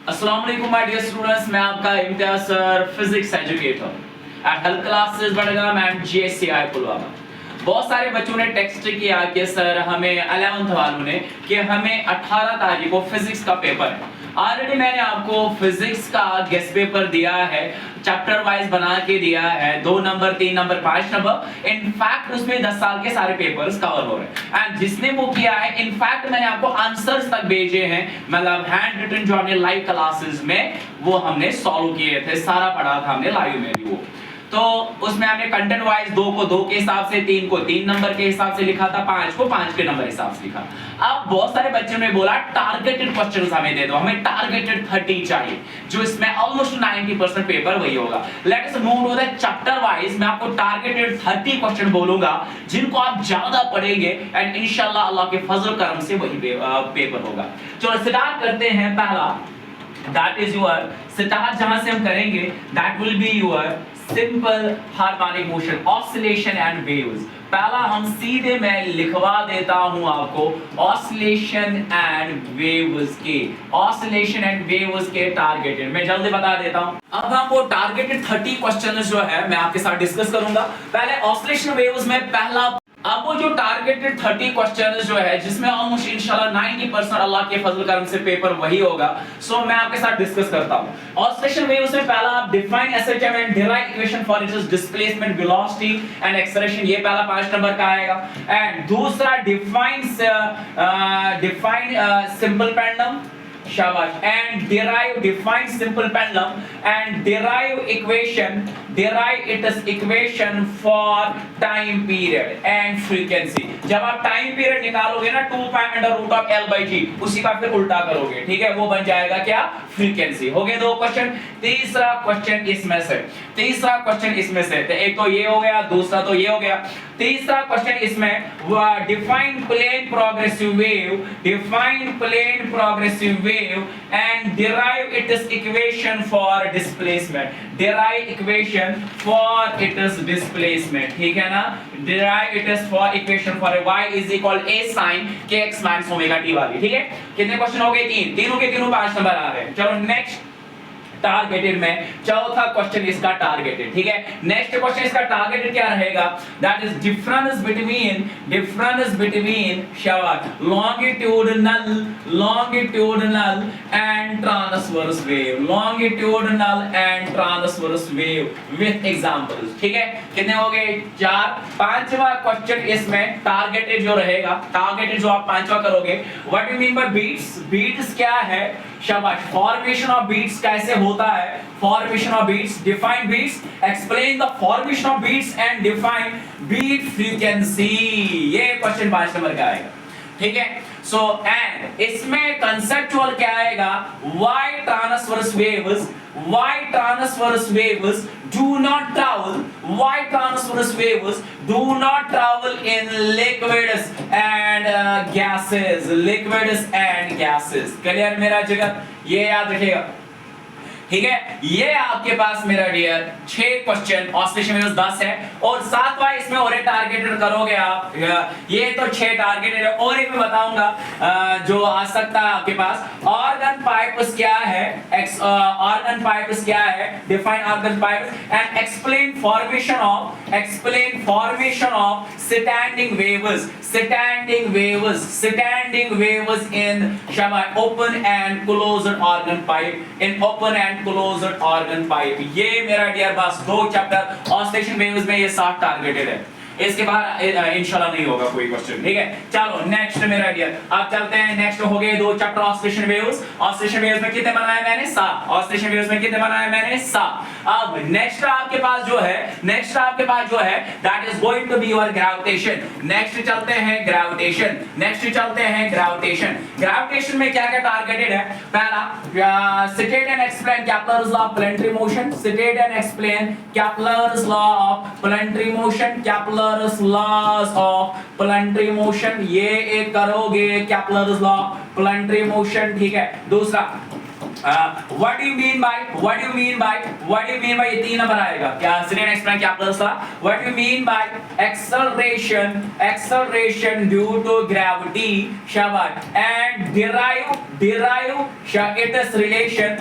अस्सलाम वालेकुम my dear students, मैं आपका Imtiaz sir physics educator at health classes Budgam and GSCI Pulwama. बहुत सारे बच्चों ने टेक्स्ट किया कि सर हमें 11th वालों ने कि हमें 18 तारीख को फिजिक्स का पेपर है। ऑलरेडी मैंने आपको फिजिक्स का गेस्ट पेपर दिया है, चैप्टर वाइज बना के दिया है, 2 नंबर 3 नंबर 5 नंबर। इनफैक्ट उसमें 10 साल के सारे पेपर्स कवर हो रहे हैं एंड जिसने वो किया है इनफैक्ट मैंने आपको आंसर्स तक भेजे हैं, मतलब हैंड रिटन जो हमने लाइव क्लासेस में वो हमने सॉल्व किए थे, सारा पढ़ा था हमने लाइव में भी। वो तो उसमें हमने कंटेंट वाइज 2 को 2 के हिसाब से, 3 को 3 नंबर के हिसाब से लिखा था, 5 को 5 के नंबर हिसाब से लिखा। अब बहुत सारे बच्चों ने बोला टारगेटेड क्वेश्चंस हमें दे दो, हमें टारगेटेड 30 चाहिए, जो इसमें ऑलमोस्ट 90% पेपर वही होगा। Let us move to the chapter wise. मैं आपको टारगेटेड 30 क्वेश्चन बोलूंगा जिनको आप ज्यादा पढ़ेंगे एंड इंशाल्लाह अल्लाह के फजल करम से वही पेपर होगा। चलो स्टार्ट करते हैं। पहला दैट इज योर स्टार्ट, जहां से हम करेंगे that will be your simple harmonic motion oscillation and waves. पहला हम सीधे मैं लिखवा देता हूं आपको ऑसिलेशन एंड वेव्स के, ऑसिलेशन एंड वेव्स के टारगेटेड मैं जल्दी बता देता हूं। अब हम वो टारगेटेड 30 क्वेश्चंस जो है मैं आपके साथ डिस्कस करूंगा। पहले ऑसिलेशन वेव्स में पहला, अब वो जो टारगेटेड 30 क्वेश्चंस जो है जिसमें ऑलमोस्ट इंशाल्लाह 90% अल्लाह के फजल करम से पेपर वही होगा, सो मैं आपके साथ डिस्कस करता हूं। ऑसिलेशन वेव्स में पहला आप define SHM and derive equation for its displacement velocity and acceleration, ये पहला 5 नंबर का आएगा। एंड दूसरा डिफाइन सिंपल पेंडुलम, शाबाश, and define simple pendulum and derive its equation for time period and frequency। जब आप टाइम पीरियड निकालोगे ना 2 pi under root of L by G, उसी का फिर उल्टा करोगे, ठीक है, वो बन जाएगा क्या, फ्रीक्वेंसी। हो गए 2 क्वेश्चन। तीसरा क्वेश्चन इसमें से तो एक तो ये हो गया, दूसरा तो ये हो गया। तीसरा क्वेश्चन इसमें define plane progressive wave and derive its equation for displacement, ठीक है ना, derive its for equation for y is equal a sin kx minus omega t वाली, ठीक है। कितने क्वेश्चन हो गए, 3, तीनों के तीनों 5 नंबर आ रहे हैं। चलो नेक्स्ट टारगेटेड में चौथा क्वेश्चन इसका टारगेटेड, ठीक है। नेक्स्ट क्वेश्चन इसका टारगेटेड क्या रहेगा, दैट इज डिफरेंस बिटवीन शाबाश longitudinal and transverse wave, with examples, ठीक है। कितने हो गए, 4। पांचवा क्वेश्चन इसमें टारगेटेड जो रहेगा, टारगेटेड जो आप पांचवा करोगे, what do you mean by beats क्या है, शाबाश, फॉर्मेशन ऑफ बीट्स कैसे होता है, formation of beats, define beats, explain the formation of beats and define beat frequency, ये क्वेश्चन 5 नंबर का आएगा, ठीक है। सो एंड इसमें कंसेप्चुअल क्या आएगा, why transverse waves do not travel in liquids and gases। Clear मेरा जगत, ये याद रखिएगा, ठीक है। ये आपके पास मेरा डियर 6 क्वेश्चन ऑसिलेशन वेव्स 10 है और 7वां इसमें और एक टारगेटेड करोगे आप, ये तो 6 टारगेटेड है और एक मैं बताऊंगा जो आ सकता है आपके पास। ऑर्गन पाइप्स क्या है, define organ pipes and explain formation of standing waves in शाबाश open and closed organ pipe, ये मेरा डियर बस 2 चैप्टर ऑसिलेशन वेव्स में ये 7 टारगेटेड है, इसके बाद इंशाल्लाह नहीं होगा कोई क्वेश्चन, ठीक है। चलो नेक्स्ट मेरा डियर, अब चलते हैं। नेक्स्ट हो गए 2 चैप्टर ऑसिलेशन वेव्स में कितने बनाए मैंने, 7। ऑसिलेशन वेव्स में कितने बनाए मैंने, 7। अब नेक्स्ट आपके पास जो है that is going to be your gravitation. Next चलते हैं ग्रेविटेशन में क्या क्या टारगेटेड है। पहला state and explain Kepler's law of planetary motion, Kepler's laws of planetary motion, ये एक करोगे Kepler's law planetary motion, ठीक है। दूसरा what do you mean by ये 3 नंबर आएगा क्या? सिलेक्ट एक्सप्लेन क्या प्लस था? What do you mean by acceleration due to gravity, शाबाश, and derive it is relation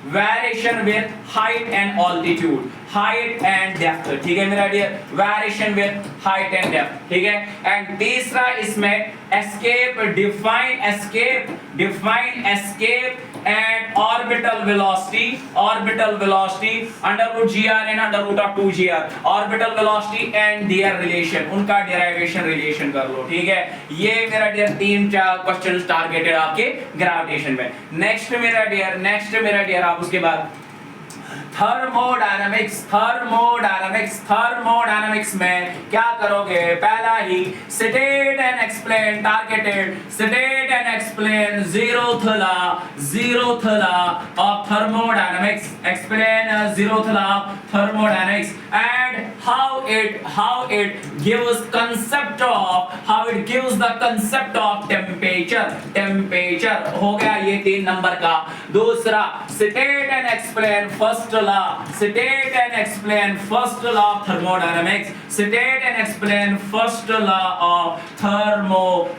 variation with height and altitude, height and depth, ठीक है मेरा dear, variation with height and depth, ठीक है। And तीसरा इसमें escape, define escape and orbital velocity under root gr and under root of 2gr, orbital velocity and their relation, उनका derivation relation कर लो, ठीक है। ये मेरा डियर 3-4 क्वेश्चन टारगेटेड आपके ग्रेविटेशन में। नेक्स्ट मेरा डियर आप उसके बाद थर्मोडायनामिक्स में क्या करोगे? पहला ही state and explain targeted, state and explain zeroth law of thermodynamics, explain zeroth law of thermodynamics and how it gives the concept of temperature हो गया ये 3 नंबर का। दूसरा state and explain first law of thermodynamics, state and explain first law of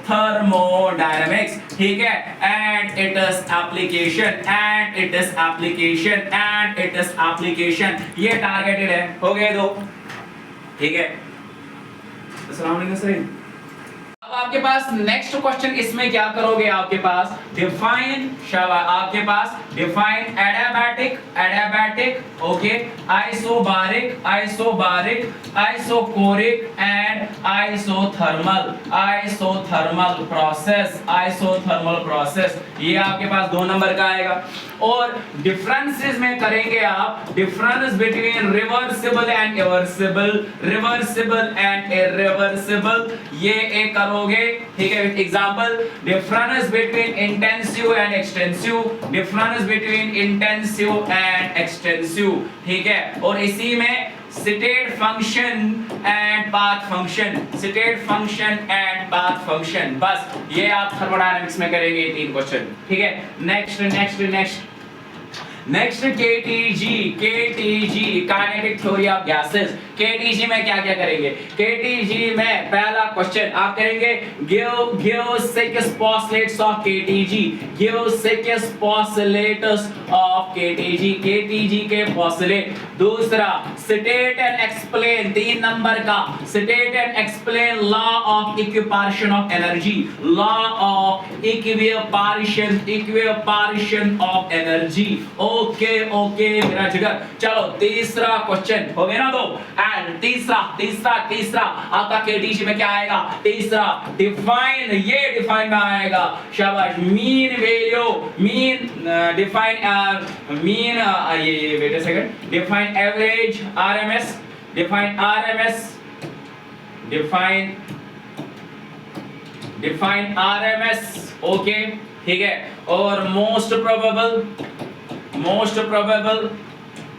thermodynamics, ठीक है। and it is application ये targeted है, हो गए 2, ठीक है। अस्सलाम वालेकुम सर। अब आपके पास नेक्स्ट क्वेश्चन इसमें क्या करोगे? आपके पास define adiabatic, okay, isobaric, isochoric and isothermal process, ये आपके पास 2 नंबर का आएगा। और डिफरेंसेस में करेंगे आप difference between reversible and irreversible, ये एक करोगे, ठीक है। Example difference between intensive and extensive, ठीक है। और इसी में state function and path function, बस ये आप थर्मोडायनामिक्स में करेंगे ये 3 क्वेश्चन, ठीक है। Next KTG kinetic theory of gases. KTG में क्या क्या करेंगे? केटीजी में पहला क्वेश्चन आप करेंगे give 6 postulates of KTG, KTG के postulate। दूसरा स्टेट एंड एक्सप्लेन 3 नंबर का, state and explain law of equipartition of energy, equipartition of energy, okay मेरा जिगर। चलो तीसरा क्वेश्चन हो गया ना 2। एंड तीसरा आपका केटीजी में क्या आएगा? तीसरा डिफाइन में आएगा, शाबाश, मीन वैल्यू, डिफाइन ये wait a second, define average, RMS, define RMS, okay, ठीक है। और most probable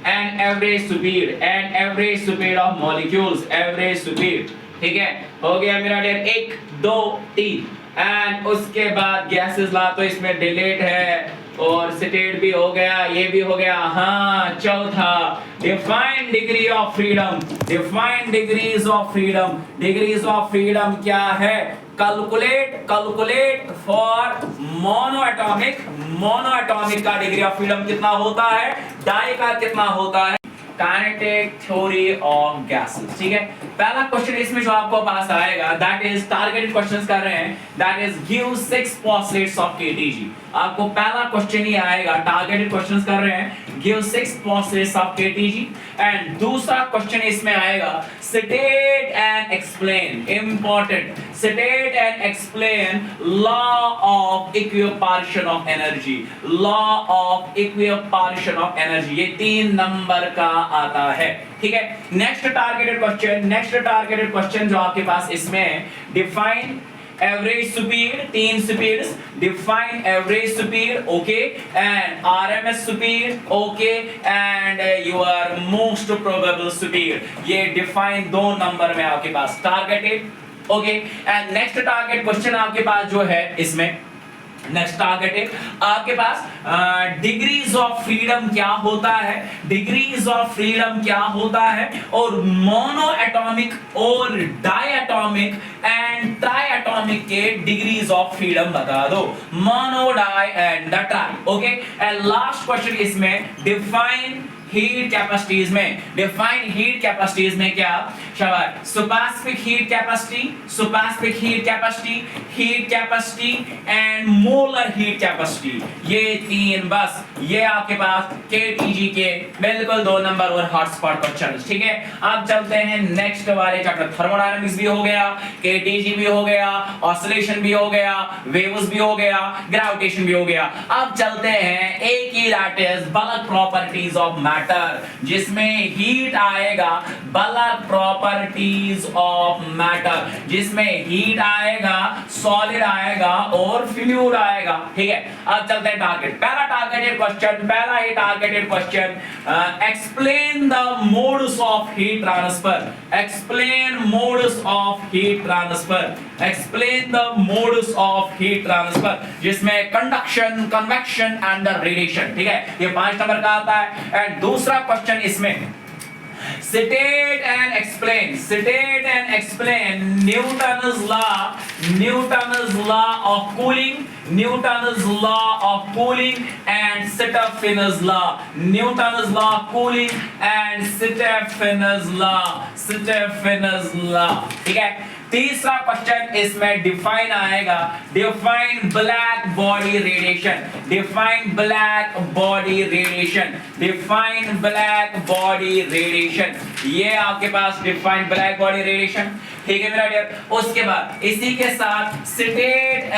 and average speed of molecules, ठीक है। हो गया मेरा डियर 1 2 3। एंड उसके बाद गैसेस ला तो इसमें डिलीट है और स्टेट भी हो गया, ये भी हो गया। हाँ, चौथा डिफाइन डिग्रीज ऑफ फ्रीडम क्या है? कैलकुलेट फॉर मोनोएटॉमिक का डिग्री ऑफ फ्रीडम कितना होता है, डाई का कितना होता है। काइनेटिक थ्योरी ऑफ गैसेस, ठीक है। पहला क्वेश्चन इसमें जो आपको पास आएगा दैट इज टारगेटेड क्वेश्चंस कर रहे हैं, that is give 6 postulates of KTG. आपको पहला क्वेश्चन ही आएगा, टारगेटेड क्वेश्चंस कर रहे हैं, give 6 postulates of KTG. And दूसरा क्वेश्चन इसमें आएगा state and explain, important, state and explain law of equipartition of energy, ये 3 नंबर का आता है, ठीक है। नेक्स्ट टारगेटेड क्वेश्चन जो आपके पास इसमें define average speed, 3 speeds, define average speed, okay, and RMS speed, okay, and your most probable speed, ये डिफाइन 2 नंबर में आपके पास targeted okay and next target question आपके पास जो है इसमें नेक्स्ट टारगेट है आपके पास डिग्रीज ऑफ फ्रीडम क्या होता है, डिग्रीज ऑफ फ्रीडम क्या होता है और मोनो एटॉमिक और डायटॉमिक एंड ट्राइएटॉमिक के डिग्रीज ऑफ फ्रीडम बता दो, mono di and the tri. Okay and last question इसमें डिफाइन हीट कैपेसिटीज में, डिफाइन हीट कैपेसिटीज में क्या शाबाश super specific heat capacity, super specific heat capacity, heat capacity and molar heat capacity, ये तीन बस ये आपके पास केटीजी के बिल्कुल 2 नंबर और हॉटस्पॉट क्वेश्चन। ठीक है अब चलते हैं नेक्स्ट वाले चैप्टर, थर्मोडायनामिक्स भी हो गया, केटीजी भी हो गया, ऑसिलेशन भी हो गया, वेव्स भी हो गया, ग्रेविटेशन भी हो गया। अब चलते हैं एक ही that is bulk properties of matter, जिसमें हीट आएगा, बल्क प्रॉपर्टीज ऑफ मैटर जिसमें हीट आएगा, सॉलिड आएगा और फ्लूइड आएगा। ठीक है अब चलते हैं टारगेट, पहला टारगेटेड क्वेश्चन, पहला ही targeted question, explain the modes of heat transfer, explain modes of heat transfer, explain the modes of heat transfer जिसमें कंडक्शन, कन्वेक्शन एंड रेडिएशन। ठीक है ये 5 नंबर का आता है। एंड दूसरा क्वेश्चन इसमें state and explain, state and explain Newton's law of cooling, Newton's law of cooling and Stephen's law, Newton's law of cooling and Stephen's law, Stephen's law। ठीक है तीसरा क्वेश्चन इसमें डिफाइन आएगा, define black body radiation, define black body radiation, define black body radiation, ये आपके पास define black body radiation. ठीक है मेरा डियर उसके बाद इसी के साथ स्टेट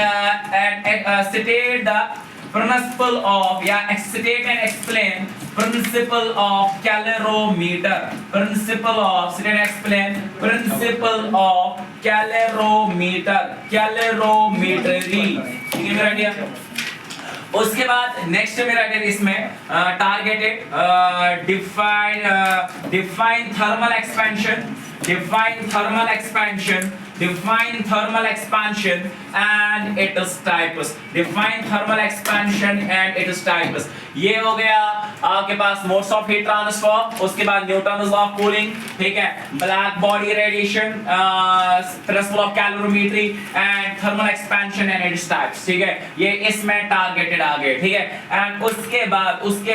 द प्रिंसिपल ऑफ या state and explain principle of calorimeter, principle of state and explain principle of calorimeter, calorimetry. ठीक है मेरा डियर उसके बाद नेक्स्ट मेरा डियर इसमें टारगेट है define thermal expansion, define thermal expansion, define thermal expansion and its types, define thermal expansion and its types। ये हो गया आपके पास मोड्स ऑफ हीट ट्रांसफर, उसके बाद न्यूटन्स लॉ ऑफ कूलिंग, ठीक है black body radiation, principle of calorimetry and thermal expansion and its types. ठीक है ये इसमें टारगेटेड आ गए। ठीक है एंड उसके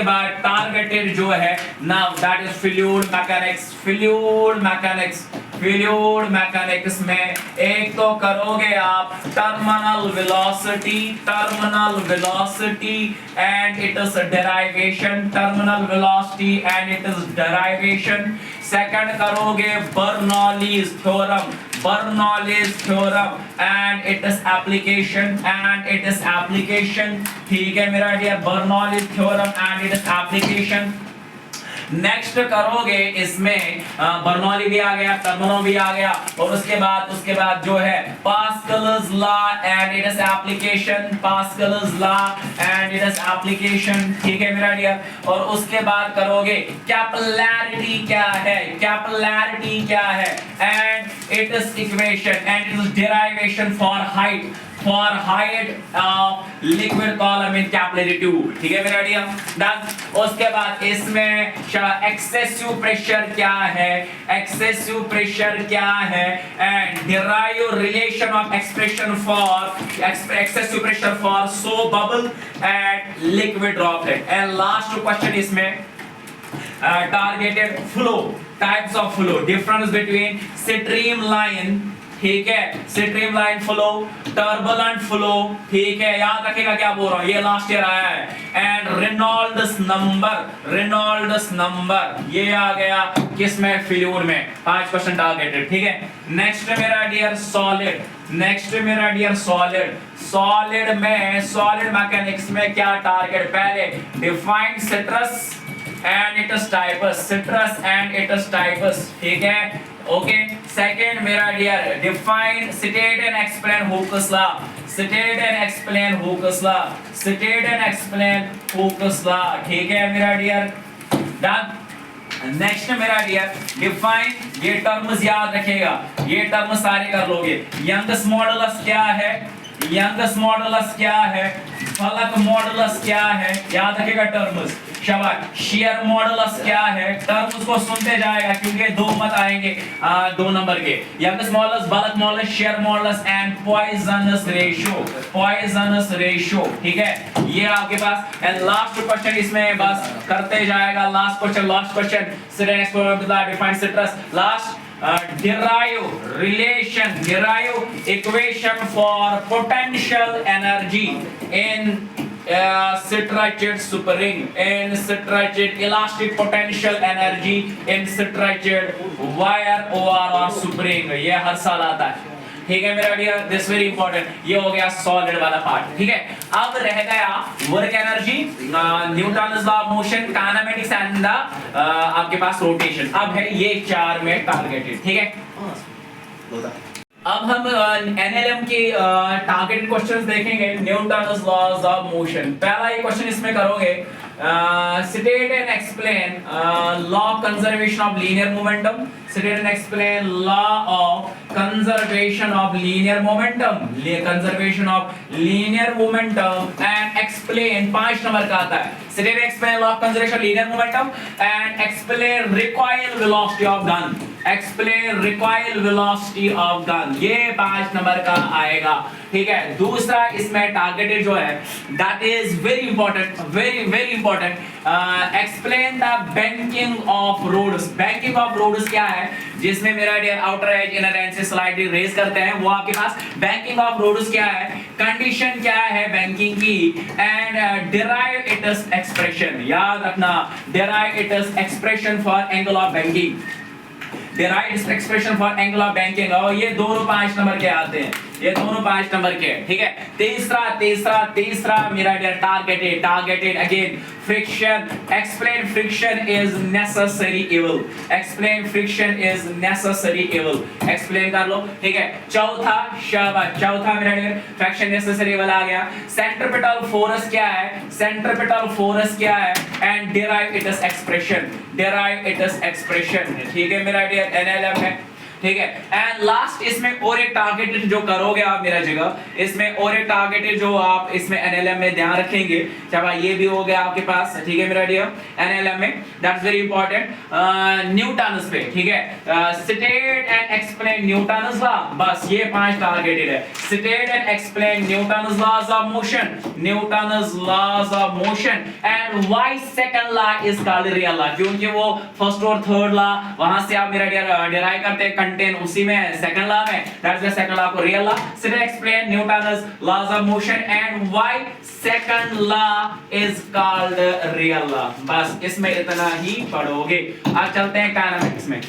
बाद टारगेटेड जो है now that is fluid mechanics, fluid mechanics, fluid mechanics में एक तो करोगे आप terminal velocity, terminal velocity and its derivation, terminal velocity and its derivation. Second करोगे Bernoulli's theorem, Bernoulli's theorem and its application, and its application. ठीक है मेरा dear Bernoulli's theorem and its application. Next करोगे इसमें बर्नौली भी आ गया, टर्मिनो भी आ गया और उसके बाद जो है Pascal's law and its application, Pascal's law and its application. ठीक है मेरा डियर और उसके बाद करोगे कैपिलैरिटी क्या है, कैपिलैरिटी क्या है and it's equation and its derivation for height, for height of liquid column in capillary tube। ठीक है मेरा डियर डन। उसके बाद इसमें एक्सेसिव प्रेशर क्या है, एक्सेसिव प्रेशर क्या है and derive relation of expression for excessive pressure for soap bubble and liquid droplet. And last question इसमें targeted flow, types of flow, difference between streamline, ठीक है स्ट्रीमलाइन फ्लो, टर्बुलेंट फ्लो। ठीक है याद रखिएगा क्या बोल रहा हूं ये लास्ट ईयर आया है। And Reynolds number, Reynolds number ये आ गया किसमें फ्लूइड में। 5 क्वेश्चन टारगेटेड। ठीक है नेक्स्ट मेरा डियर सॉलिड, नेक्स्ट मेरा डियर सॉलिड, सॉलिड में सॉलिड मैकेनिक्स में क्या टारगेट, पहले define stress and its types, stress and its types. ठीक है ओके सेकंड मेरा dear define state and explain Hooke's law, state and explain Hooke's law, state and explain Hooke's law. ठीक है मेरा dear done. Next मेरा dear define, ये terms याद रखिएगा, ये टर्म सारे कर लोगे। यंगस्ट मॉडुलस क्या है, यंगस्ट मॉडुलस क्या है, बल्क मॉडुलस क्या है, याद रखिएगा टर्म्स। शाबाश। शियर मॉडुलस क्या है, टर्म्स को सुनते जाएगा क्योंकि दो मत आएंगे 2 नंबर के। Youngest modulus, bulk modulus, shear modulus and poisonous ratio, poisonous ratio, ठीक है, ये आपके पास। एंड लास्ट क्वेश्चन इसमें बस करते जाएगा, last question define citrus, last derive equation for potential energy in citrate spring, in citrate elastic potential energy in citrate wire or spring, ये हर साल आता है, ठीक है मेरा डियर, दिस वेरी इंपॉर्टेंट। ये हो गया सॉलिड वाला पार्ट, ठीक है। अब रह गया work energy, Newton's law of motion, kinematics and आपके पास रोटेशन। अब है ये 4 में टारगेटेड, ठीक है। अब हम एनएलएम के टारगेटेड क्वेश्चंस देखेंगे, न्यूटन्स लॉज ऑफ मोशन। पहला ये क्वेश्चन इसमें करोगे, state and explain law of conservation of linear momentum, state and explain law of conservation of linear momentum, conservation of linear momentum and explain 5 number का आता है, state and explain law of conservation of linear momentum and explain recoil velocity of gun, explain recoil velocity of gun, ये 5 number का आएगा, ठीक है। दूसरा इसमें टारगेटेड जो है that is very important, very important, explain the banking of roads, banking of roads क्या है, जिसमें मेरा dear outer edge inner edge से स्लाइडली रेज करते हैं, वो आपके पास बैंकिंग ऑफ रोड्स क्या है, कंडीशन क्या है बैंकिंग की, एंड डिराइव इट्स एक्सप्रेशन, याद रखना, derive its expression for angle of banking, derive its expression for angle of banking, और ये दोनों 5 नंबर के आते हैं, ये दोनों 5 नंबर के, ठीक है। तीसरा मेरा dear targeted again friction, explain friction is necessary evil, explain friction is necessary evil, explain कर लो, ठीक है। चौथा मेरा डियर फ्रिक्शन नेसेसरी इविल आ गया। सेंट्रिपिटल फोर्स क्या है, सेंट्रिपिटल फोर्स क्या है, and derive its expression, derive its expression, ठीक है मेरा डियर, एनएलएम है, ठीक है। एंड लास्ट इसमें और एक टारगेटेड जो करोगे आप मेरा जगह, इसमें और एक टारगेटेड जो आप इसमें एनएलएम में ध्यान रखेंगे, चाहे ये भी हो गया आपके पास, ठीक है मेरा डियर, एनएलएम में दैट्स वेरी इंपॉर्टेंट, न्यूटन्स पे, ठीक है। State and explain Newton's law, बस ये 5 टारगेटेड है। State and explain Newton's laws of motion, Newton's laws of motion, and why second law is called real law, क्योंकि वो first और थर्ड लॉ वहां से आप मेरा डियर डिराइव करते हैं, कंटेन उसी में सेकंड लॉ में, दैट्स द सेकंड लॉ को real law. State explain Newton's laws of motion and why second law is called real law, बस इसमें इतना ही पढ़ोगे। अब चलते हैं काइनेमेटिक्स में,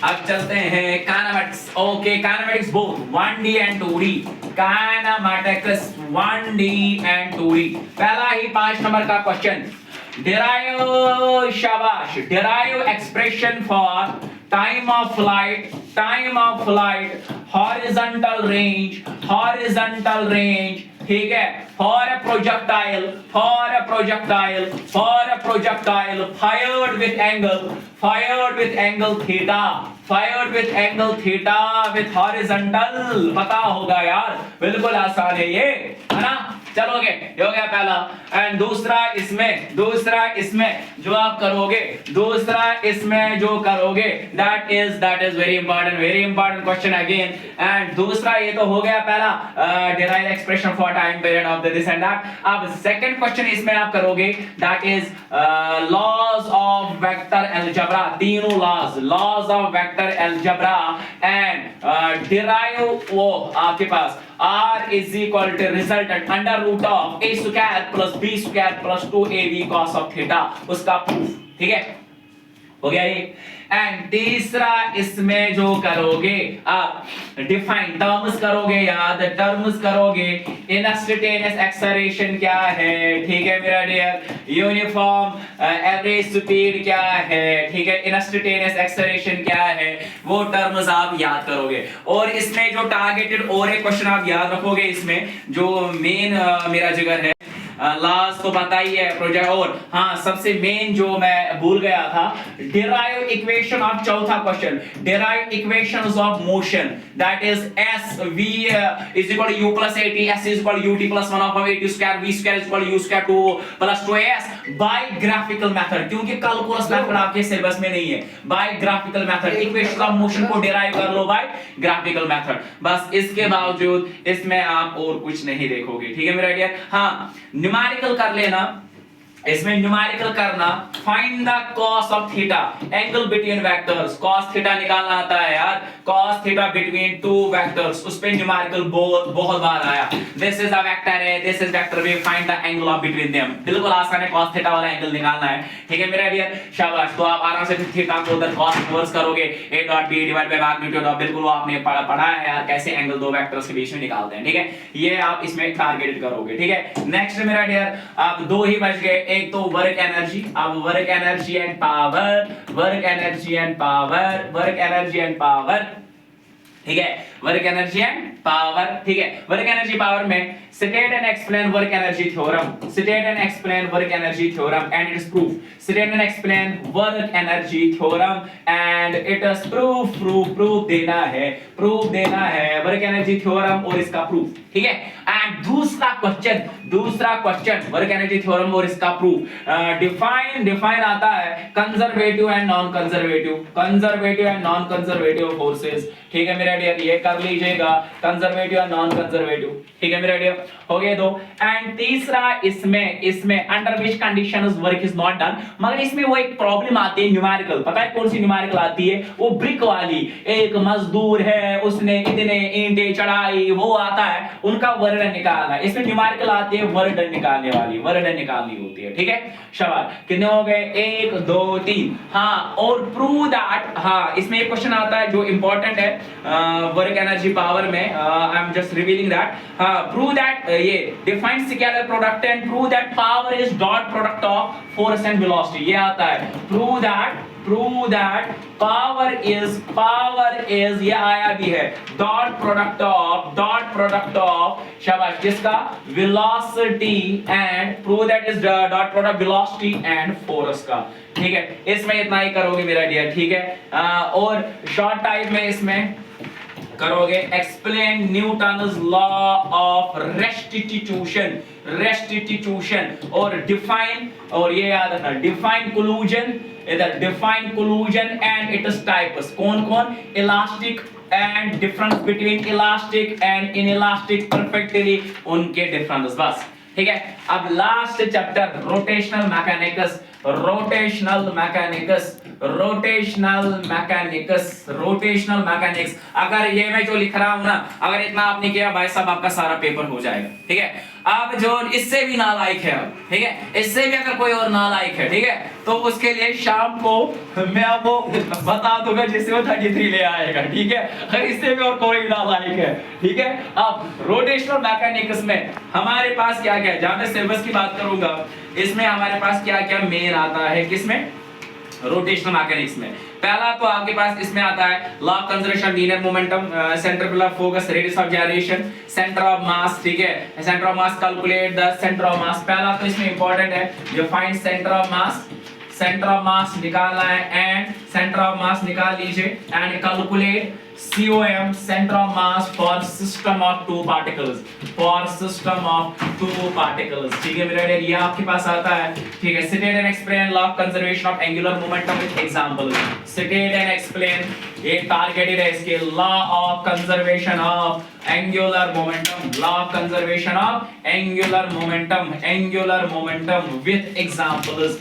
अब चलते हैं kinematics, okay, kinematics both 1D and 2D, kinematics 1D and 2D। पहला ही 5 नंबर का क्वेश्चन, derive, शाबाश, derive expression for time of flight, horizontal range, ठीक है, for a projectile fired with angle theta with horizontal, पता होगा यार, बिल्कुल आसान है ये, है ना। चलोगे, ये हो गया पहला। एंड दूसरा इसमें जो आप करोगे, that is very important question again. And दूसरा ये तो हो गया पहला, derive expression for time period of this and that. अब सेकंड क्वेश्चन इसमें आप करोगे, that is laws of vector algebra, तीनों laws of vector algebra, and derive वो आपके पास R is equal to resultant under root of a square plus b square plus 2ab cos of theta, उसका proof, ठीक है, हो गया ये। एंड तीसरा इसमें जो करोगे आप डिफाइन टर्म्स करोगे, याद टर्म्स करोगे, इंस्टेंटेनियस एक्सेलरेशन क्या है, ठीक है मेरा डियर, यूनिफॉर्म एवरेज स्पीड क्या है, ठीक है, इंस्टेंटेनियस एक्सेलरेशन क्या है, वो टर्म्स आप याद करोगे। और इसमें जो टारगेटेड और एक क्वेश्चन आप याद रखोगे, इसमें जो मेन मेरा जिगर है, लॉस तो पता ही है प्रोजेक्ट। और हाँ, सबसे मेन जो मैं भूल गया था, डिराइव इक्वेशन ऑफ चौथा question, derive equations of motion, that is S V is equal to U plus AT, S is equal to UT plus 1 upon AT square, V square is equal to U square 2 plus 2s by graphical method, क्योंकि calculus method आपके syllabus में नहीं है। By graphical method equation of motion को derive कर लो bye graphical method, बस। इसके बावजूद इसमें आप और कुछ नहीं देखोगे, ठीक है मेरा डियर। हाँ, न्यूमेरिकल कर लेना, इसमें न्यूमेरिकल करना, find the cos of theta, angle between vectors, cos theta निकालना आता है यार, cos theta between two vectors, उस पे न्यूमेरिकल बहुत बार आया। दिस इज अ वेक्टर है, this is vector B, find the angle of between them, बिल्कुल आसान है, कॉस थीटा वाला एंगल निकालना है, ठीक है मेरा डियर, शाबाश। तो आप आराम से थीटा को उधर कॉस इनवर्स करोगे, a dot b divide by magnitude of, बिल्कुल वो आपने पढ़ा है यार कैसे एंगल दो वेक्टर्स के बीच में निकालते हैं, ठीक है। ये आप इसमें टारगेटेड करोगे, ठीक है। नेक्स्ट मेरा डियर, आप दो ही बच गए, एक तो वर्क एनर्जी, अब work energy and power, work energy and power, work energy and power, ठीक है, वर्क एनर्जी एंड पावर, ठीक है। वर्क एनर्जी पावर में state and explain work energy theorem, state and explain work energy theorem and it's proof, state and explain work energy theorem and it's proof, proof देना है, proof देना है work energy theorem और इसका proof, ठीक है। And दूसरा question work energy theorem और इसका प्रूफ, डिफाइन आता है conservative and non conservative, conservative and non conservative forces, ठीक है मेरा डियर, ये कर लीजिएगा, कंजर्वेटिव एंड नॉन कंजर्वेटिव, ठीक है मेरा डियर, हो गए दो। एंड तीसरा इसमें under which conditions work is not done, मगर इसमें वो एक प्रॉब्लम आती है न्यूमेरिकल, पता है कौन सी न्यूमेरिकल आती है, वो ब्रिक वाली, एक मजदूर है उसने इतने ईंटें चढ़ाई, वो आता है उनका वर्डन निकालना, इसमें न्यूमेरिकल आती है वर्डन निकालने वाली, वर्डन निकालनी होती है, ठीक है। शाबाश, कितने हो गए, 1 2 3। हाँ, और प्रूव दैट, हाँ इसमें एक क्वेश्चन आता है जो इंपॉर्टेंट है वर्क एनर्जी पावर में, I am just revealing that, हाँ प्रूव दैट, ये define scalar product and prove that power is dot product of force and velocity, ये आता है, प्रूव दैट पावर इज ये आया भी है, डॉट प्रोडक्ट ऑफ शाबाश किसका, velocity and prove that is dot product velocity and force का, ठीक है। इसमें इतना ही करोगे मेरा डियर, ठीक है। और शॉर्ट टाइप में इसमें करोगे explain Newton's law of restitution और डिफाइन, और ये याद रखना डिफाइन कोलूजन, इधर डिफाइन कोलूजन एंड इट्स टाइप्स, कौन elastic and difference between elastic and inelastic, perfectly उनके डिफरेंस, बस ठीक है। अब लास्ट चैप्टर रोटेशनल मैकेनिक्स, अगर ये मैं जो लिख रहा हूं ना, अगर इतना आपने किया भाई साहब आपका सारा पेपर हो जाएगा, ठीक है। अब जो इससे भी नालायक है, ठीक है, इससे भी अगर कोई और नालायक है, ठीक है, तो उसके लिए शाम को मैं आपको बता दूंगा जिससे वो 33 ले आएगा, ठीक है। अगर इससे भी और कोई नालायक है, ठीक है। अब रोटेशनल मैकेनिक्स में हमारे पास क्या क्या है, जहां मैं सिलेबस की बात करूंगा, इसमें हमारे पास क्या क्या मेन आता है, किसमें, रोटेशनल मैकेनिक्स में। पहला तो आपके पास इसमें आता है law of conservation, linear momentum, centripetal of focus, radius of gyration, centre of mass, ठीक है। Centre of mass, calculate the centre of mass, पहला तो इसमें इंपॉर्टेंट है जो फाइंड सेंटर ऑफ मास निकालना है, एंड सेंटर ऑफ मास निकाल लीजिए and calculate COM centre of mass for system of two particles, ठीक है मेरा, ये आपके पास आता है, ठीक है। State and explain law of conservation of angular momentum with example, state and explain, ये टारगेटेड है इसके, law of conservation of angular momentum with examples,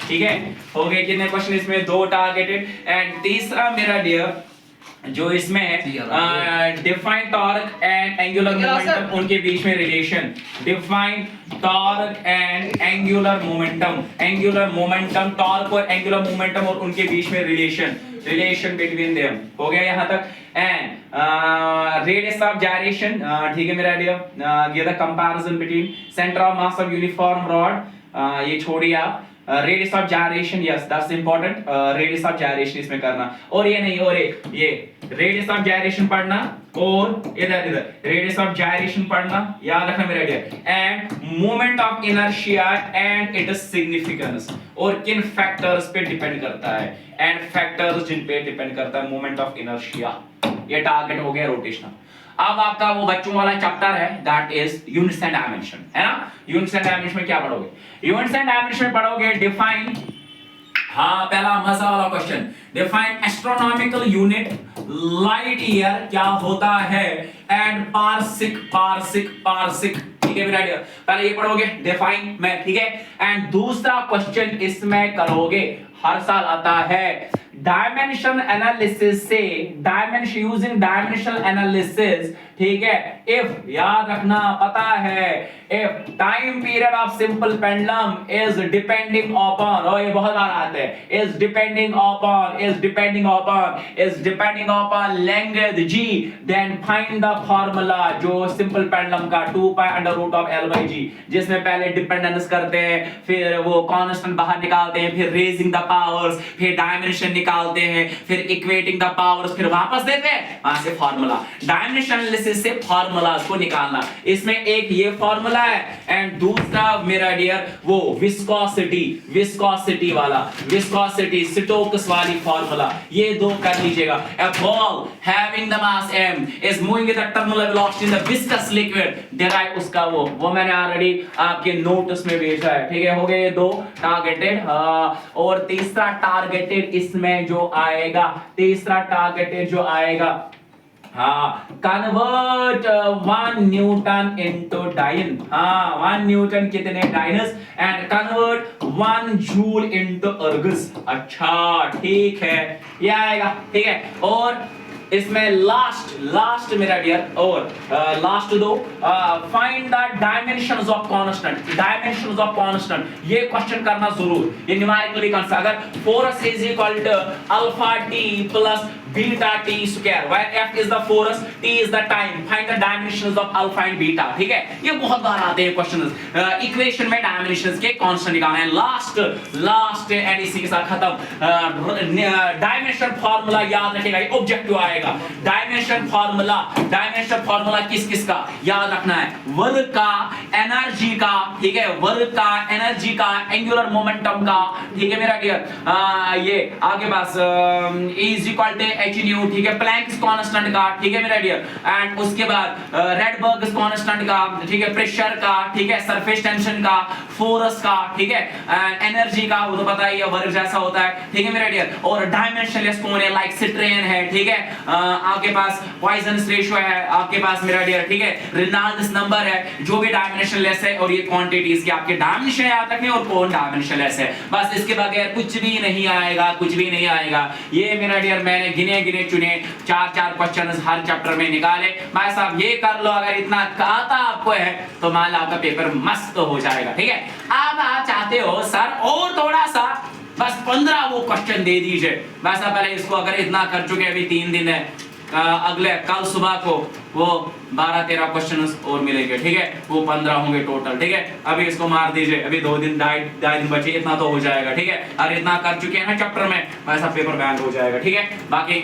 ठीक है। हो गए कितने क्वेश्चन इसमें, 2 टारगेटेड। एंड तीसरा मेरा डियर जो इसमें है define torque and angular momentum, उनके बीच में relation, define torque and angular momentum, torque और एंगुलर मोमेंटम और उनके बीच में रिलेशन बिटवीन देम, हो गया यहाँ तक। एंड रेडियस ऑफ gyration, ठीक है मेरा डियर, ये the comparison between centre of mass of uniform rod, ये छोड़िए आप, radius of gyration, yes that's important, radius of gyration इसमें करना, और ये नहीं, और एक ये रेडियस ऑफ gyration पढ़ना, और इधर रेडियस ऑफ gyration पढ़ना, याद रखना मेरा dear, and moment of inertia and its significance, और किन फैक्टर्स पे डिपेंड करता है, एंड फैक्टर्स जिन पे डिपेंड करता है मोमेंट ऑफ इनर्शिया। ये टारगेट हो गया रोटेशनल। अब आपका वो बच्चों वाला चैप्टर है that is units and dimension, है ना। यूनिट्स एंड डायमेंशन में क्या पढ़ोगे? यूनिट्स एंड डायमेंशन में पढ़ोगे डिफाइन, हाँ पहला मजा वाला question, define astronomical unit light year क्या होता है, एंड पारसिक पारसिक पारसिक, ठीक है मेरा डियर, पहले ये पढ़ोगे डिफाइन में, ठीक है। एंड दूसरा क्वेश्चन इसमें करोगे, हर साल आता है, डायमेंशन एनालिसिस से, डायमेंशन यूजिंग डायमेंशनल एनालिसिस, ठीक है। इफ याद रखना पता है, if time period of simple pendulum is depending upon, और ये बहुत बार आते हैं, is depending upon, is depending upon, is depending upon length g, then find the formula जो सिंपल पेंडुलम का 2 pi under root of l/g, जिसमें पहले डिपेंडेंस करते हैं, फिर वो कांस्टेंट बाहर निकालते हैं, फिर रेजिंग द पावर्स, फिर डायमेंशन निकालते हैं, फिर इक्वेटिंग द पावर्स, फिर वापस देते हैं, वहां से फार्मूला, डायमेंशन एनालिसिस से फार्मूलाज को निकालना। इसमें एक ये फार्मूला है, एंड दूसरा मेरा डियर वो विस्कोसिटी, विस्कोसिटी वाला, विस्कोसिटी स्टोक्स वाली फार्मूला, ये दो कर लीजिएगा। A ball having the mass m is moving with a terminal velocity in the viscous liquid, derive उसका वो मैंने ऑलरेडी आपके नोट्स में भेजा है, ठीक है। हो गए ये दो टारगेटेड, और तीसरा टारगेटेड इसमें जो आएगा, तीसरा टारगेटेड जो आएगा, हाँ, कन्वर्ट 1 न्यूटन इनटू डाइन, हाँ 1 न्यूटन कितने dynes, and convert 1 joule into ergs. अच्छा ठीक है, ये आएगा, ठीक है। और इसमें लास्ट मेरा डियर, और लास्ट दो, find the dimensions of constant, dimensions of constant, ये क्वेश्चन करना जरूर, ये न्यूमेरिकली कांस्टेंट, अगर force is equal to alpha T plus beta T square, where f is the force, t is the time, find the dimensions of alpha and beta, ठीक है। ये बहुत बार आते हैं क्वेश्चंस, इक्वेशन में डायमेंशंस के कांस्टेंट निकालना है। लास्ट एंड इसी के साथ खत्म। डायमेंशन फार्मूला याद रखिएगा, ये ऑब्जेक्टिव आएगा। डायमेंशन फार्मूला किस किस का याद रखना है, वर्क का, एनर्जी का, ठीक है, वर्क का, एनर्जी का, एंगुलर मोमेंटम का, ठीक है मेरा डियर। ये आगे पास is equal to h nu, ठीक है, प्लैंक्स कांस्टेंट का, ठीक है मेरा डियर, एंड उसके बाद रेडबर्ग कांस्टेंट का, ठीक है, प्रेशर का, ठीक है, सरफेस टेंशन का, फोर्स का, ठीक है, एंड एनर्जी का, वो तो पता ही है, वर्क जैसा होता है, ठीक है मेरा डियर। और डायमेंशनलेस कौन है, लाइक स्ट्रेन है, ठीक है, आपके पास पॉइजनस रेशियो है, आपके पास मेरा डियर, ठीक है, रेनॉल्ड्स नंबर है, जो भी डायमेंशनलेस है, और ये क्वांटिटीज के आपके डायमेंशन याद रखने, और कौन डायमेंशनलेस है, बस इसके बगैर कुछ भी नहीं आएगा, कुछ भी नहीं आएगा। ये मेरा डियर मैंने गिने चुने 4 क्वेश्चंस हर चैप्टर में निकाले। भाई साहब ये कर लो, अगर इतना आता आपको है तो मान लो आपका पेपर मस्त हो जाएगा, ठीक है। अब आप चाहते हो सर और थोड़ा सा, बस 15 वो क्वेश्चन दे दीजिए, वैसा पहले इसको अगर इतना कर चुके, अभी 3 दिन है, अगले कल सुबह को वो 12-13 क्वेश्चन और मिलेंगे, ठीक है, वो 15 होंगे टोटल, ठीक है। अभी इसको मार दीजिए, अभी 2 दिन 2.5 दिन बचे, इतना तो हो जाएगा, ठीक है। अगर इतना कर चुके हैं ना चैप्टर में, वैसा पेपर बैंक हो जाएगा, ठीक है। बाकी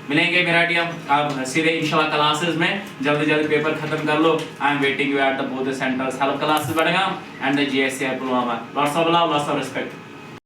मिलेंगे मेरा टीम अब सीधे इंशाल्लाह क्लासेस में, जल्दी पेपर खत्म कर लो। I am waiting you at the both centres, help classes बढ़ेगा and the GSCI Pulwama. Lots of love, lots of respect.